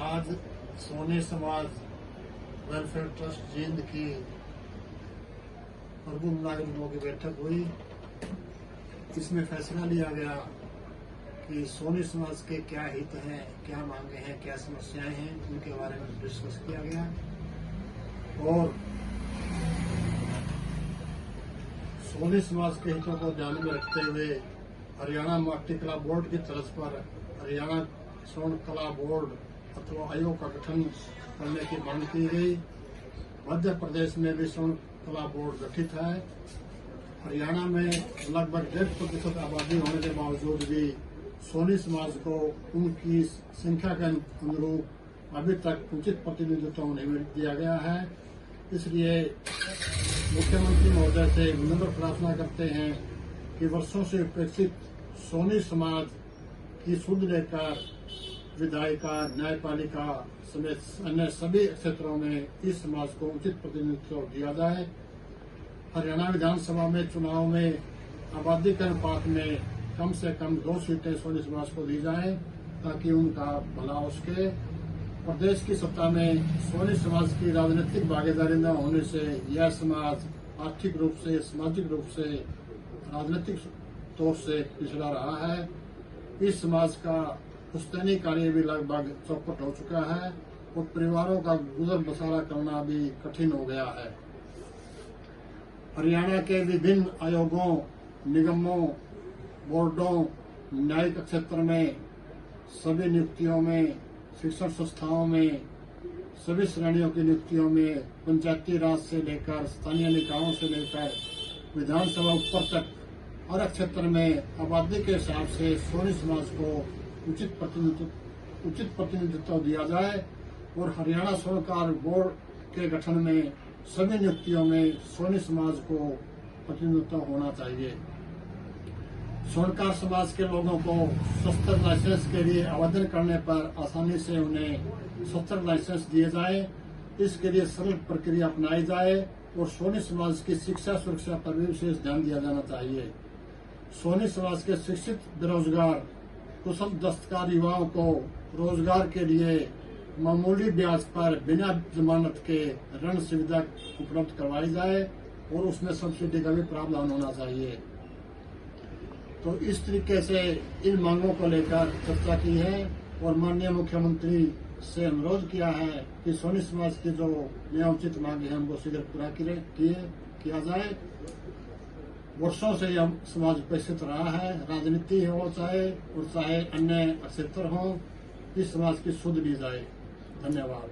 आज सोनी समाज welfare trust Jind की प्रबुद्ध नागरिकों की बैठक हुई। इसमें फैसला लिया गया कि सोनी समाज के क्या हित हैं, क्या मांगे हैं, क्या समस्याएं हैं, उनके बारे में डिस्कस किया गया। और सोनी समाज के हितों को ध्यान में रखते हुए हरियाणा माटी कला बोर्ड की तरफ पर हरियाणा स्वर्ण कला बोर्ड अथवा आयोग का गठन करने की मांग की गई। मध्य प्रदेश में भी स्वर्ण कला बोर्ड गठित है। हरियाणा में लगभग 1.5% आबादी होने के बावजूद भी सोनी समाज को उनकी संख्या के अनुरूप अभी तक उचित प्रतिनिधित्व नहीं दिया गया है। इसलिए मुख्यमंत्री महोदय से विनम्र प्रार्थना करते हैं कि वर्षों से उपेक्षित सोनी समाज की सुध लेकर विधायिका, न्यायपालिका समेत अन्य सभी क्षेत्रों में इस समाज को उचित प्रतिनिधित्व दिया जाए। हरियाणा विधानसभा में चुनाव में आबादी के अनुपात में कम से कम 2 सीटें सोनी समाज को दी जाए ताकि उनका भला हो सके। प्रदेश की सत्ता में सोनी समाज की राजनीतिक भागीदारी न होने से यह समाज आर्थिक रूप से, सामाजिक रूप से, राजनीतिक तौर से पिछड़ा रहा है। इस समाज का पुश्तैनी कार्य भी लगभग चौपट हो चुका है और परिवारों का गुजर बसारा करना भी कठिन हो गया है। हरियाणा के विभिन्न आयोगों, निगमों, बोर्डों, न्यायिक क्षेत्र में सभी नियुक्तियों में, शिक्षण संस्थाओं में, सभी श्रेणियों की नियुक्तियों में, पंचायती राज से लेकर स्थानीय निकायों से लेकर विधानसभा ऊपर तक हर क्षेत्र में आबादी के हिसाब से सोनी समाज को उचित प्रतिनिधित्व दिया जाए और हरियाणा स्वर्णकार बोर्ड के गठन में सभी नियुक्तियों में सोनी समाज को प्रतिनिधित्व होना चाहिए। स्वर्णकार समाज के लोगों को शस्त्र लाइसेंस के लिए आवेदन करने पर आसानी से उन्हें शस्त्र लाइसेंस दिए जाए। इसके लिए सरल प्रक्रिया अपनाई जाए और सोनी समाज की शिक्षा सुरक्षा पर भी विशेष ध्यान दिया जाना चाहिए। सोनी समाज के शिक्षित बेरोजगार कुशल दस्तकार युवाओं को रोजगार के लिए मामूली ब्याज पर बिना जमानत के ऋण सुविधा उपलब्ध करवाई जाए और उसमें सब्सिडी का भी प्रावधान होना चाहिए। तो इस तरीके से इन मांगों को लेकर चर्चा की है और माननीय मुख्यमंत्री से अनुरोध किया है कि सोनी समाज की जो न्यायोचित मांगे हैं उनको शीघ्र पूरा किया जाए। वर्षों से यह समाज उपेक्षित रहा है, राजनीति हो चाहे अन्य क्षेत्र हो, इस समाज की सुध ली जाए। धन्यवाद।